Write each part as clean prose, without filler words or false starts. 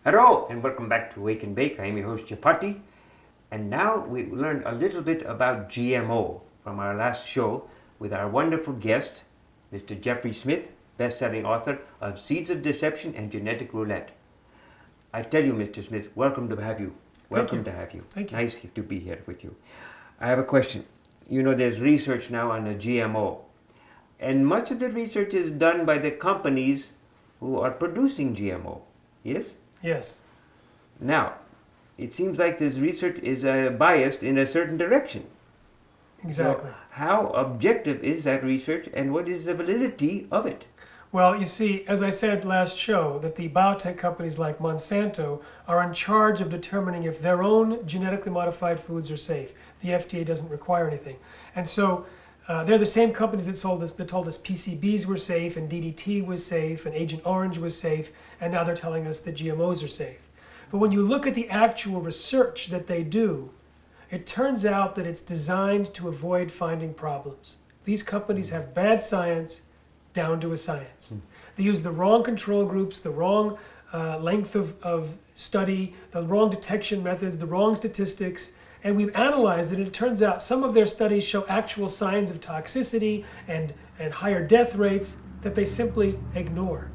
Hello and welcome back to Wake and Bake. I am your host Chapati, and now we learned a little bit about GMO from our last show with our wonderful guest, Mr. Jeffrey Smith, best-selling author of Seeds of Deception and Genetic Roulette. I tell you, Mr. Smith, welcome to have you. Welcome to have you. Thank you. Nice to be here with you. I have a question. You know, there's research now on the GMO, and much of the research is done by the companies who are producing GMO. Yes? Yes. Now, it seems like this research is biased in a certain direction. Exactly. So how objective is that research and what is the validity of it? Well, you see, as I said last show, that the biotech companies like Monsanto are in charge of determining if their own genetically modified foods are safe. The FDA doesn't require anything. And so they're the same companies that told us PCBs were safe and DDT was safe and Agent Orange was safe, and now they're telling us that GMOs are safe. But when you look at the actual research that they do, it turns out that it's designed to avoid finding problems. These companies have bad science down to a science. They use the wrong control groups, the wrong length of study, the wrong detection methods, the wrong statistics, and we've analyzed it, and it turns out some of their studies show actual signs of toxicity and higher death rates that they simply ignore.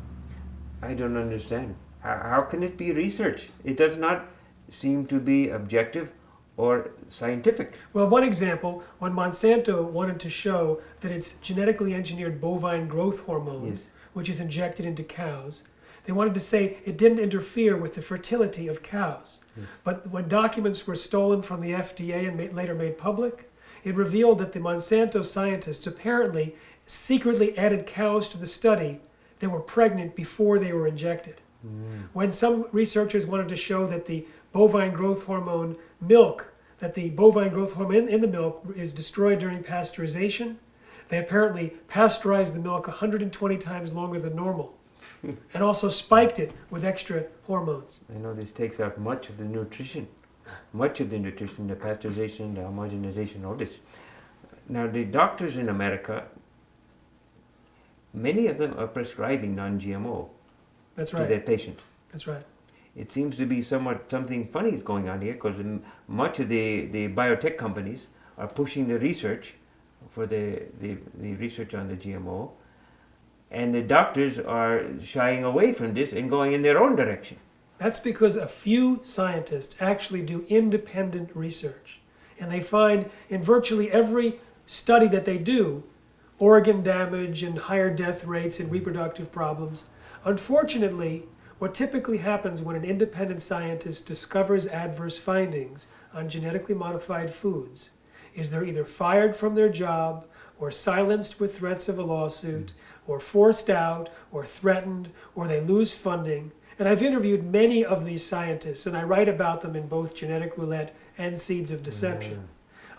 I don't understand. How can it be research? It does not seem to be objective or scientific. Well, one example, when Monsanto wanted to show that its genetically engineered bovine growth hormone, Yes. which is injected into cows, they wanted to say it didn't interfere with the fertility of cows. Yes. But when documents were stolen from the FDA and later made public, it revealed that the Monsanto scientists apparently secretly added cows to the study that were pregnant before they were injected. When some researchers wanted to show that the bovine growth hormone milk, that the bovine growth hormone in the milk is destroyed during pasteurization, they apparently pasteurized the milk 120 times longer than normal and also spiked it with extra hormones. I know this takes out much of the nutrition, the pasteurization, the homogenization, all this. Now, the doctors in America, many of them are prescribing non-GMO That's to right. their patients. That's right. It seems to be something funny is going on here, because much of the biotech companies are pushing the research for the research on the GMO, and the doctors are shying away from this and going in their own direction. That's because a few scientists actually do independent research. And they find in virtually every study that they do, organ damage and higher death rates and reproductive problems. Unfortunately, what typically happens when an independent scientist discovers adverse findings on genetically modified foods is they're either fired from their job or silenced with threats of a lawsuit or forced out or threatened, or they lose funding. And I've interviewed many of these scientists, and I write about them in both Genetic Roulette and Seeds of Deception.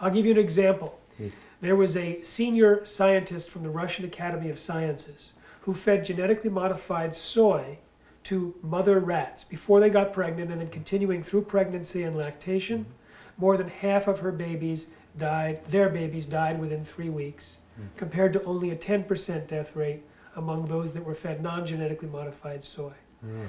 I'll give you an example. Yes. There was a senior scientist from the Russian Academy of Sciences who fed genetically modified soy to mother rats before they got pregnant, and then continuing through pregnancy and lactation. More than half of their babies died within 3 weeks, compared to only a 10% death rate among those that were fed non-genetically modified soy.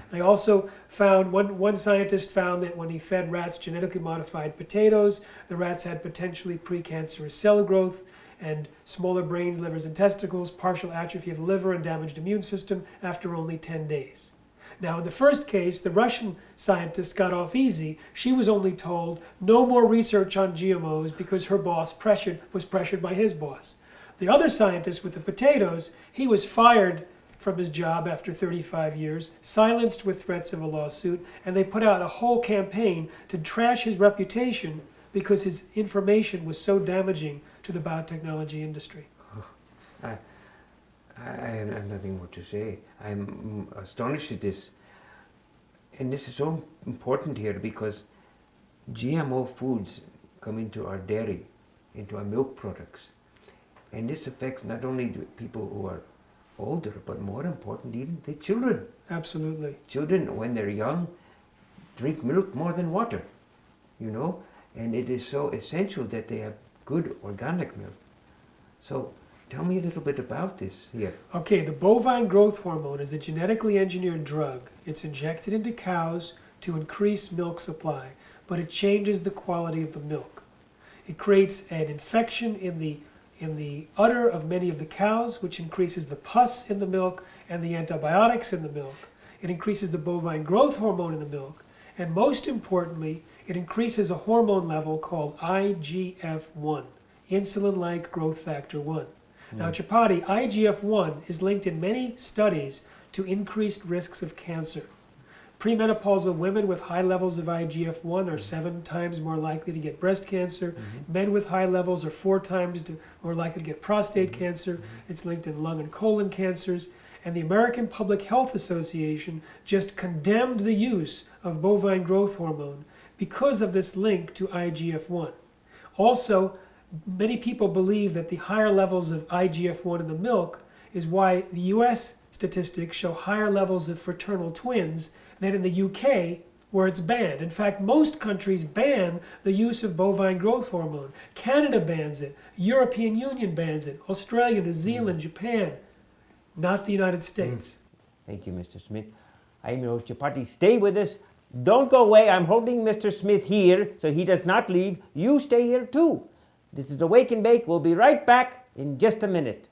They also found, one scientist found that when he fed rats genetically modified potatoes, the rats had potentially precancerous cell growth and smaller brains, livers, and testicles, partial atrophy of the liver, and damaged immune system after only 10 days. Now, in the first case, the Russian scientist got off easy. She was only told no more research on GMOs because her boss was pressured by his boss. The other scientist with the potatoes, he was fired from his job after 35 years, silenced with threats of a lawsuit, and they put out a whole campaign to trash his reputation because his information was so damaging to the biotechnology industry. I have nothing more to say. I'm astonished at this. And this is so important here because GMO foods come into our dairy, into our milk products. And this affects not only the people who are older, but more important, even the children. Absolutely. Children, when they're young, drink milk more than water, and it is so essential that they have good organic milk. So tell me a little bit about this here. Okay, the bovine growth hormone is a genetically engineered drug. It's injected into cows to increase milk supply, but it changes the quality of the milk. It creates an infection in the udder of many of the cows, which increases the pus in the milk and the antibiotics in the milk. It increases the bovine growth hormone in the milk. And most importantly, it increases a hormone level called IGF-1, insulin-like growth factor 1. Now, Chapati, IGF-1 is linked in many studies to increased risks of cancer. Premenopausal women with high levels of IGF-1 are 7 times more likely to get breast cancer. Men with high levels are 4 times more likely to get prostate cancer. It's linked in lung and colon cancers. And the American Public Health Association just condemned the use of bovine growth hormone because of this link to IGF-1. Also, many people believe that the higher levels of IGF-1 in the milk is why the US statistics show higher levels of fraternal twins than in the UK, where it's banned. In fact, most countries ban the use of bovine growth hormone. Canada bans it, European Union bans it, Australia, New Zealand, Japan, not the United States. Thank you, Mr. Smith. I'm your host, Chapati. Stay with us. Don't go away. I'm holding Mr. Smith here so he does not leave. You stay here too. This is Awake and Bake. We'll be right back in just a minute.